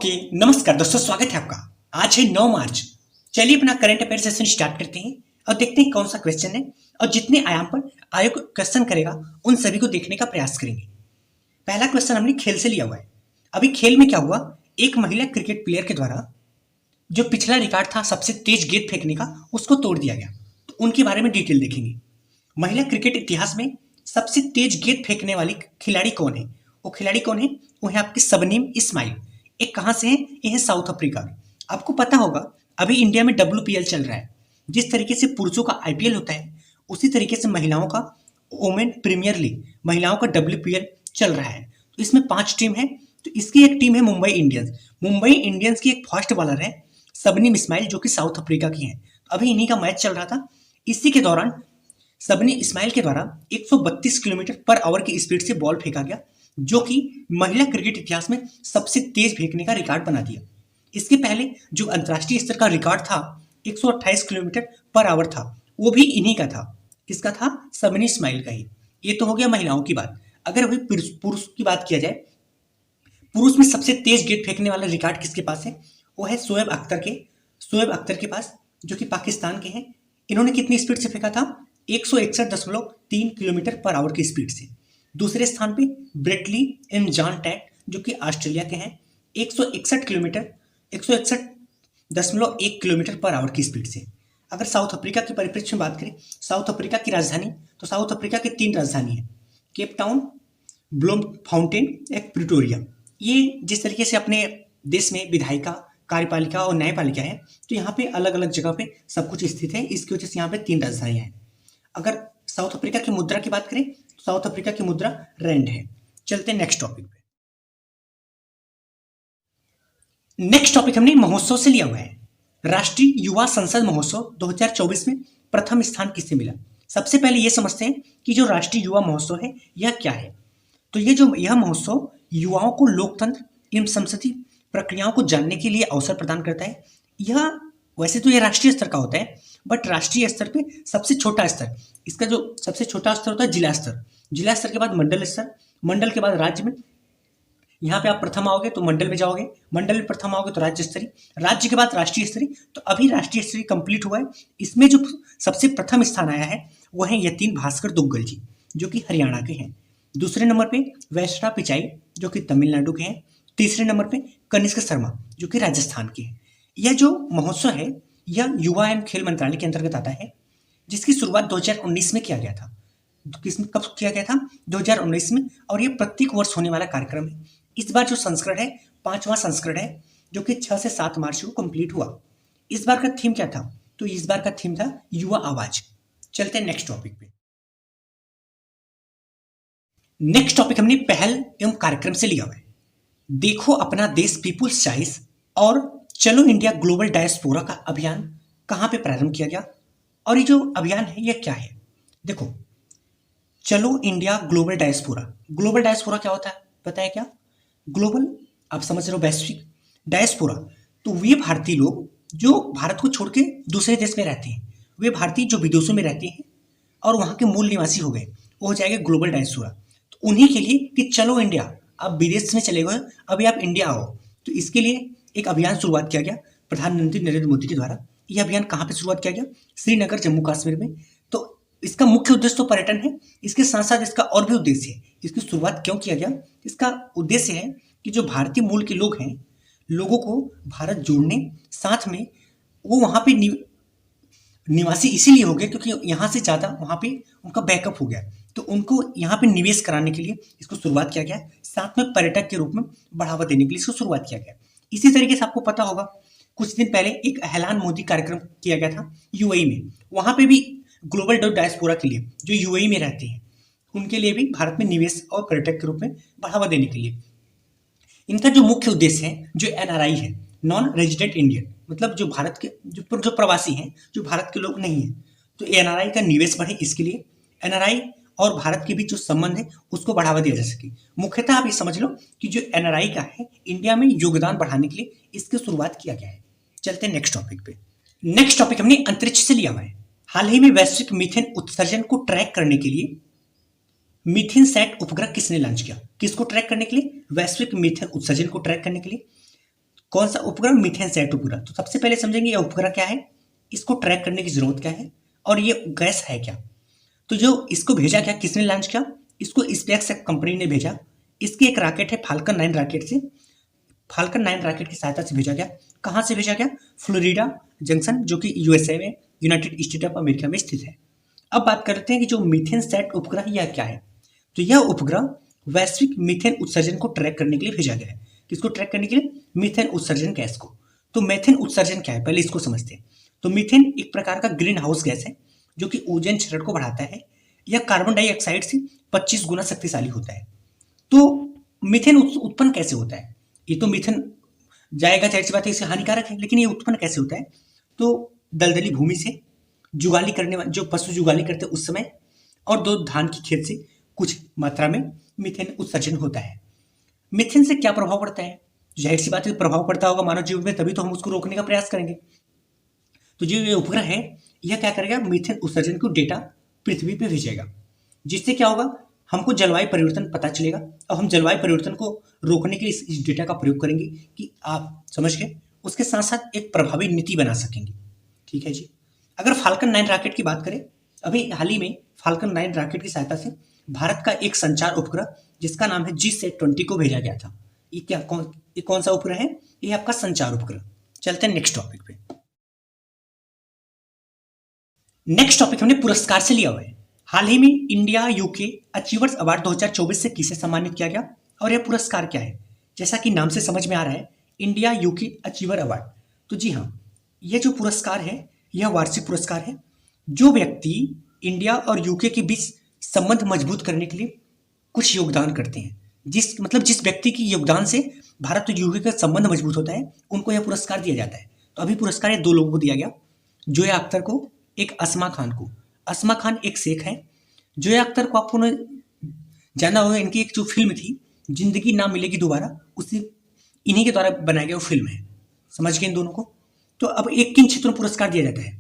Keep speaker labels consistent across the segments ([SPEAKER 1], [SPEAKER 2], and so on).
[SPEAKER 1] Okay, नमस्कार दोस्तों, स्वागत है आपका। आज है 9 मार्च। चलिए अपना करंट अफेयर सेशन स्टार्ट करते हैं और देखते हैं कौन सा क्वेश्चन है और जितने आयाम पर आयोग क्वेश्चन करेगा उन सभी को देखने का प्रयास करेंगे। पहला क्वेश्चन हमने खेल से लिया हुआ है। अभी खेल में क्या हुआ, एक महिला क्रिकेट प्लेयर के द्वारा जो पिछला रिकॉर्ड था सबसे तेज गेंद फेंकने का, उसको तोड़ दिया गया। तो उनके बारे में डिटेल देखेंगे। महिला क्रिकेट इतिहास में सबसे तेज गेंद फेंकने वाली खिलाड़ी कौन है? वो खिलाड़ी कौन है? वो है आपकी शबनीम इस्माइल। एक कहाँ से है? ये है साउथ अफ्रीका में। आपको पता होगा अभी इंडिया में WPL चल रहा है। जिस तरीके से पुरुषों का IPL होता है उसी तरीके से महिलाओं का वोमेन प्रीमियर लीग, महिलाओं का WPL चल रहा है। तो इसमें 5 टीम है। तो इसकी एक टीम है मुंबई इंडियंस। मुंबई इंडियंस की एक फास्ट बॉलर है शबनीम इस्माइल, जो कि साउथ अफ्रीका की है। तो अभी इन्हीं का मैच चल रहा था। इसी के दौरान शबनीम इस्माइल के द्वारा 132 किलोमीटर पर आवर की स्पीड से बॉल फेंका गया, जो कि महिला क्रिकेट इतिहास में सबसे तेज फेंकने का रिकॉर्ड बना दिया। इसके पहले जो अंतर्राष्ट्रीय स्तर का रिकॉर्ड था 128 किलोमीटर पर आवर था, वो भी इन्हीं का था। किसका था? शबनीम इस्माइल का ही। ये तो हो गया महिलाओं की बात। अगर अभी पुरुष की बात किया जाए, पुरुष में सबसे तेज गेंद फेंकने वाला रिकॉर्ड किसके पास है? वो है शोएब अख्तर के पास, जो कि पाकिस्तान के हैं। इन्होंने कितनी स्पीड से फेंका था? 161.3 किलोमीटर पर आवर की स्पीड से। दूसरे स्थान पे ब्रेटली एम जॉन टैट, जो कि ऑस्ट्रेलिया के हैं, 161.1 किलोमीटर पर आवर की स्पीड से। अगर साउथ अफ्रीका के परिप्रेक्ष्य में बात करें, साउथ अफ्रीका की राजधानी, तो साउथ अफ्रीका की 3 राजधानी है, केप टाउन, ब्लूम फाउंटेन, एक प्रिटोरिया। ये जिस तरीके से अपने देश में विधायिका, कार्यपालिका और न्यायपालिका है, तो यहाँ पे अलग अलग जगह पे सब कुछ स्थित है। इसकी वजह से यहाँ पे 3 राजधानियाँ हैं। अगर साउथ अफ्रीका की मुद्रा की बात करें तो साउथ अफ्रीका की मुद्रा रैंड है। चलते हैं नेक्स्ट टॉपिक पे। नेक्स्ट टॉपिक हमने महोत्सव से लिया हुआ है। राष्ट्रीय युवा संसद महोत्सव 2024 में प्रथम स्थान किसे मिला? सबसे पहले ये समझते हैं कि जो राष्ट्रीय युवा महोत्सव है यह क्या है। तो यह महोत्सव युवाओं को लोकतंत्र एवं संसदीय प्रक्रियाओं को जानने के लिए अवसर प्रदान करता है। यह वैसे तो यह राष्ट्रीय स्तर का होता है, बट राष्ट्रीय स्तर पे सबसे छोटा स्तर, इसका जो सबसे छोटा स्तर होता है जिला स्तर। जिला स्तर के बाद मंडल स्तर, मंडल के बाद राज्य में। यहाँ पे आप प्रथम आओगे तो मंडल में जाओगे, मंडल में प्रथम आओगे तो राज्य स्तरीय, राज्य के बाद राष्ट्रीय स्तरीय। तो अभी राष्ट्रीय स्तरीय कंप्लीट हुआ है। इसमें जो सबसे प्रथम स्थान आया है वो है यतीन भास्कर दुग्गल जी, जो कि हरियाणा के हैं। दूसरे नंबर पे वैष्णव पिचाई, जो कि तमिलनाडु के हैं। तीसरे नंबर पे कनिष्क शर्मा, जो कि राजस्थान के हैं। यह जो महोत्सव है यह युवा एवं खेल मंत्रालय के अंतर्गत आता है, जिसकी शुरुआत 2019 में किया गया था। कब किया गया था? 2019 में। और ये प्रत्येक वर्ष होने वाला कार्यक्रम है। इस बार जो संस्करण है 5वां संस्करण है, जो कि 6 से 7 मार्च को कंप्लीट हुआ। इस बार का थीम क्या था? तो इस बार का थीम था युवा आवाज। चलते हैं नेक्स्ट टॉपिक पे। नेक्स्ट टॉपिक हमने पहल एवं कार्यक्रम से लिया हुआ है। देखो अपना देश पीपुल्स चॉइस और चलो इंडिया ग्लोबल डायस्पोरा का अभियान कहाँ पे प्रारंभ किया गया, और ये जो अभियान है यह क्या है? देखो, चलो India global diaspora. Global diaspora क्या होता है पता है क्या? ग्लोबल आप समझ रहे हो, वैश्विक। डायस्पोरा तो वे भारतीय लोग जो भारत को छोड़ के दूसरे देश में रहते हैं, वे भारतीय जो विदेशों में रहते हैं और वहाँ के मूल निवासी हो गए, वो हो जाएगा ग्लोबल डायस्पोरा। तो उन्हीं के लिए कि चलो इंडिया, आप विदेश में चले गए, अभी आप इंडिया आओ। तो इसके लिए एक अभियान शुरुआत किया गया प्रधानमंत्री नरेंद्र मोदी के द्वारा। यह अभियान कहाँ पे शुरुआत किया गया? श्रीनगर, जम्मू कश्मीर में। तो इसका मुख्य उद्देश्य तो पर्यटन है, इसके साथ साथ इसका और भी उद्देश्य है। इसकी शुरुआत क्यों किया गया? इसका उद्देश्य है कि जो भारतीय मूल के लोग हैं, लोगों को भारत जोड़ने, साथ में वो वहाँ पे निवासी इसीलिए हो गए क्योंकि यहाँ से ज़्यादा वहाँ पे उनका बैकअप हो गया। तो उनको यहाँ पे निवेश कराने के लिए इसको शुरुआत किया गया, साथ में पर्यटक के रूप में बढ़ावा देने के लिए इसको शुरुआत किया गया। इसी तरीके से आपको पता होगा कुछ दिन पहले एक ऐलान मोदी कार्यक्रम किया गया था UAE में। वहाँ पे भी ग्लोबल डायस्पोरा के लिए जो UAE में रहते हैं उनके लिए भी भारत में निवेश और पर्यटक के रूप में बढ़ावा देने के लिए इनका जो मुख्य उद्देश्य है, जो NRI है, नॉन रेजिडेंट इंडियन, मतलब जो भारत के जो प्रवासी हैं, जो भारत के लोग नहीं हैं, तो NRI का निवेश बढ़े, इसके लिए NRI और भारत के बीच जो संबंध है उसको बढ़ावा दिया जा सके। मुख्यतः आप ये समझ लो कि जो NRI का है इंडिया में योगदान बढ़ाने के लिए इसकी शुरुआत किया गया है। चलते हैं नेक्स्ट टॉपिक पे। नेक्स्ट टॉपिक हमने अंतरिक्ष से लिया हुआ है। हाल ही में वैश्विक मीथेन उत्सर्जन को ट्रैक करने के लिए मीथेन सैट उपग्रह किसने लॉन्च किया? किसको ट्रैक करने के लिए? वैश्विक मीथेन उत्सर्जन को ट्रैक करने के लिए। कौन सा उपग्रह? मीथेन सैट उपग्रह। तो सबसे पहले समझेंगे यह उपग्रह क्या है, इसको ट्रैक करने की जरूरत क्या है, और ये गैस है क्या। तो जो इसको भेजा गया, किसने लॉन्च किया इसको? स्पेस कंपनी ने भेजा। इसकी एक रॉकेट है फाल्कन 9 रॉकेट से, फाल्कन 9 रॉकेट की सहायता से भेजा गया। कहाँ से भेजा गया? फ्लोरिडा जंक्शन, जो कि यूएसए में, यूनाइटेड स्टेट ऑफ अमेरिका में स्थित है। अब बात करते हैं कि जो मीथेन सैट उपग्रह यह क्या है। तो यह उपग्रह वैश्विक मीथेन उत्सर्जन को ट्रैक करने के लिए भेजा गया है। किसको ट्रैक करने के लिए? मीथेन उत्सर्जन गैस को। तो मीथेन उत्सर्जन क्या है, पहले इसको समझते हैं। तो मीथेन एक प्रकार का ग्रीन हाउस गैस है जो कि ओजोन क्षरण को बढ़ाता है। यह कार्बन डाइऑक्साइड से 25 गुना शक्तिशाली होता है। तो मीथेन उत्पन्न कैसे होता है? ये तो मीथेन जाएगा, जाहिर सी बात है इसे हानिकारक है, लेकिन ये उत्पन्न कैसे होता है? तो दलदली भूमि से, जुगाली करने वाले जो पशु जुगाली करते हैं उस समय, और दो धान की खेत से कुछ मात्रा में मीथेन उत्सर्जन होता है। मीथेन से क्या प्रभाव पड़ता है? जाहिर सी बात है प्रभाव पड़ता होगा मानव जीवन में, तभी तो हम उसको रोकने का प्रयास करेंगे। तो जो ये उपग्रह है यह क्या करेगा? मीथेन उत्सर्जन को डेटा पृथ्वी पे भेजेगा, जिससे क्या होगा? हमको जलवायु परिवर्तन पता चलेगा और हम जलवायु परिवर्तन को रोकने के लिए इस डेटा का प्रयोग करेंगे कि आप समझ गए। उसके साथ साथ एक प्रभावी नीति बना सकेंगे। ठीक है जी। अगर फाल्कन 9 रॉकेट की बात करें, अभी हाल ही में फाल्कन 9 रॉकेट की सहायता से भारत का एक संचार उपग्रह जिसका नाम है GSAT-20 को भेजा गया था। ये कौन सा उपग्रह है? ये आपका संचार उपग्रह। चलते हैं नेक्स्ट टॉपिक पे। नेक्स्ट टॉपिक हमने पुरस्कार से लिया हुआ है। हाल ही में इंडिया यूके अचीवर्स अवार्ड 2024 से किसे सम्मानित किया गया और यह पुरस्कार क्या है? जैसा कि नाम से समझ में आ रहा है, इंडिया यूके अचीवर अवार्ड। तो जी हाँ, यह जो पुरस्कार है यह वार्षिक पुरस्कार है। जो व्यक्ति इंडिया और यूके के बीच संबंध मजबूत करने के लिए कुछ योगदान करते हैं, जिस व्यक्ति की योगदान से भारत और यूके का संबंध मजबूत होता है, उनको यह पुरस्कार दिया जाता है। तो अभी पुरस्कार ये 2 लोगों को दिया गया, जोया अख्तर को, एक अस्मा खान को। अस्मा खान एक शेख है। जोया अख्तर को आपको जाना होगा, इनकी एक जो फिल्म थी जिंदगी ना मिलेगी दोबारा, उसी इन्हीं के द्वारा बनाया गया वो फिल्म है। समझ गए इन दोनों को। तो अब एक किन क्षेत्रों में पुरस्कार दिया जाता है?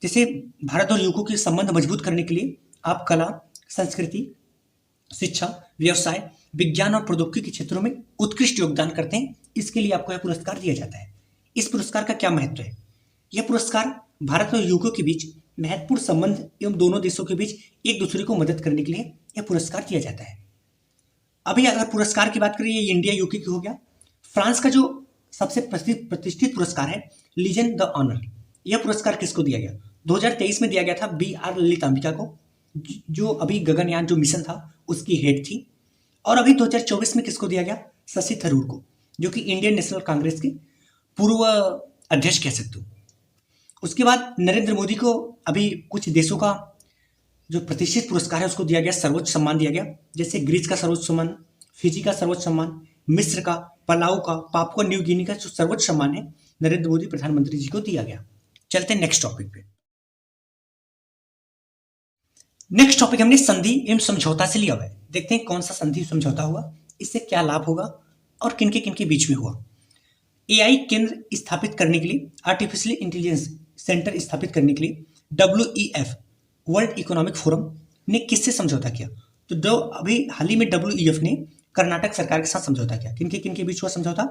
[SPEAKER 1] जैसे भारत और यूके के संबंध मजबूत करने के लिए आप कला, संस्कृति, शिक्षा, व्यवसाय, विज्ञान और प्रौद्योगिकी के क्षेत्रों में उत्कृष्ट योगदान करते हैं, इसके लिए आपको यह पुरस्कार दिया जाता है। इस पुरस्कार का क्या महत्व है? यह पुरस्कार भारत और यूके के बीच महत्वपूर्ण संबंध एवं दोनों देशों के बीच एक दूसरे को मदद करने के लिए यह पुरस्कार दिया जाता है। अभी अगर पुरस्कार की बात करें, ये इंडिया यूके की हो गया। फ्रांस का जो सबसे प्रतिष्ठित पुरस्कार है लीजन द ऑनर, यह पुरस्कार किसको दिया गया? 2023 में दिया गया था BR ललितांबिका को, जो अभी गगनयान जो मिशन था उसकी हेड थी। और अभी 2024 में किसको दिया गया? शशि थरूर को, जो कि इंडियन नेशनल कांग्रेस के पूर्व अध्यक्ष कह सकते हो। उसके बाद नरेंद्र मोदी को अभी कुछ देशों का जो प्रतिष्ठित पुरस्कार है उसको दिया गया, सर्वोच्च सम्मान दिया गया। जैसे ग्रीस का सर्वोच्च सम्मान, फिजी का सर्वोच्च सम्मान, मिस्र का, पलाऊ का, पापुआ न्यू गिनी का जो सर्वोच्च सम्मान है नरेंद्र मोदी प्रधानमंत्री जी को दिया गया। चलते हैं नेक्स्ट टॉपिक पे। नेक्स्ट टॉपिक हमने संधि एवं समझौता से लिया हुआ है। देखते हैं कौन सा संधि समझौता हुआ, इससे क्या लाभ होगा और किनके बीच में हुआ। AI केंद्र स्थापित करने के लिए, आर्टिफिशियल इंटेलिजेंस सेंटर स्थापित करने के लिए WEF वर्ल्ड इकोनॉमिक फोरम ने किससे समझौता किया? तो जो अभी हाल ही में WEF ने कर्नाटक सरकार के साथ समझौता किया। किनके बीच हुआ समझौता?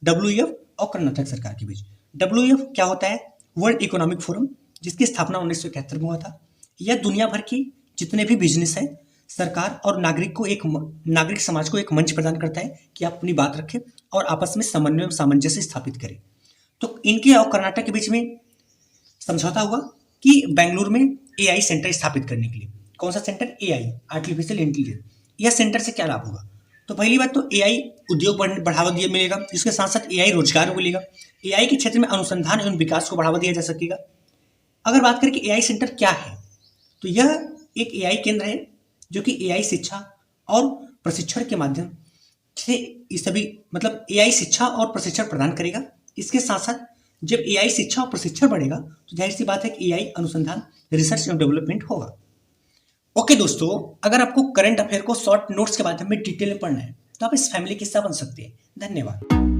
[SPEAKER 1] WEF और कर्नाटक सरकार के बीच। WEF क्या होता है? वर्ल्ड इकोनॉमिक फोरम, जिसकी स्थापना 1971 में हुआ था। यह दुनिया भर की जितने भी बिजनेस हैं, सरकार और नागरिक समाज को एक मंच प्रदान करता है कि आप अपनी बात रखें और आपस में समन्वय सामंजस्य स्थापित करें। तो इनके और कर्नाटक के बीच में समझौता हुआ कि बेंगलुरु में AI सेंटर स्थापित करने के लिए। कौन सा सेंटर? AI, artificial intelligence. यह सेंटर से क्या लाभ होगा? तो पहली बात तो AI उद्योग बढ़ावा दिया मिलेगा, इसके साथ साथ AI रोजगार को मिलेगा। AI के क्षेत्र में अनुसंधान एवं विकास को बढ़ावा दिया जा सकेगा। अगर बात करें कि AI सेंटर क्या है, तो यह एक AI केंद्र है जो कि AI शिक्षा और प्रशिक्षण के माध्यम से इस सभी AI शिक्षा और प्रशिक्षण प्रदान करेगा। इसके साथ साथ जब AI शिक्षा और प्रशिक्षण बढ़ेगा तो जाहिर सी बात है कि AI अनुसंधान, रिसर्च एंड डेवलपमेंट होगा। ओके दोस्तों, अगर आपको करंट अफेयर को शॉर्ट नोट्स के माध्यम में डिटेल में पढ़ना है तो आप इस फैमिली के हिस्सा बन सकते हैं। धन्यवाद।